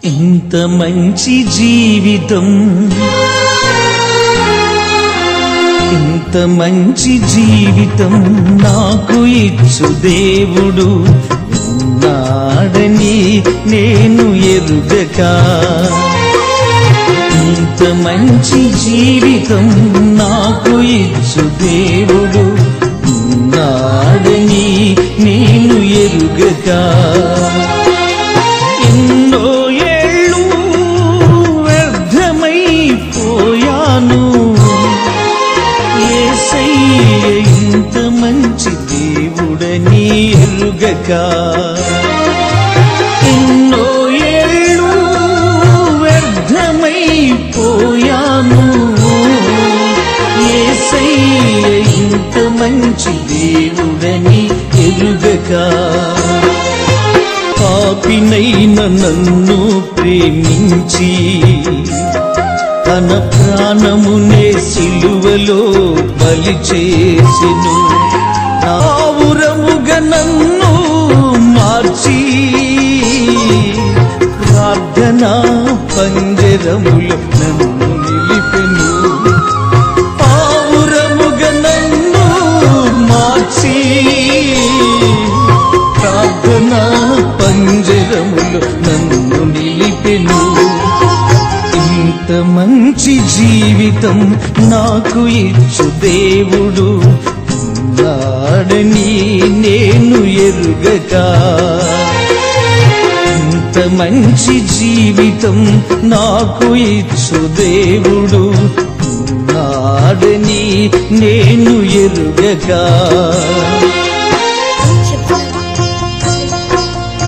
ఇంత మంచి జీవితం, ఇంత మంచి జీవితం నాకు ఇచ్చు దేవుడు ఉన్నాడని నేను ఎరుగక, ఇంత మంచి జీవితం నాకు ఇచ్చు దేవుడు ఉన్నాడని నేను ఎరుగక, ఎన్నో ఏళ్ళు వ్యర్థమైపోయాను. యేసయ్య ఇంత మంచి దేవుడని ఎరుగక, ఎన్నో ఏళ్ళు వ్యర్థమైపోయాను. యేసయ్య ఇంత మంచి దేవుడని ఎరుగక, పాపినైన నన్ను ప్రేమించి తన ప్రాణమునే సిలువలో బలి చేసెను. ఆవురముగా నన్ను మార్చి ప్రార్థనా పంజరములో నన్ను నిలిపెను. ఆవురముగా నన్ను మార్చి ప్రార్థనా పంజరములో నన్ను నిలిపెను. ఇంత మంచి జీవితం నాకు ఇచ్చు దేవుడు ఉన్నాడని నేను ఎరుగక, ఇంత మంచి జీవితం నాకు ఇచ్చు దేవుడు ఉన్నాడని నేను ఎరుగక.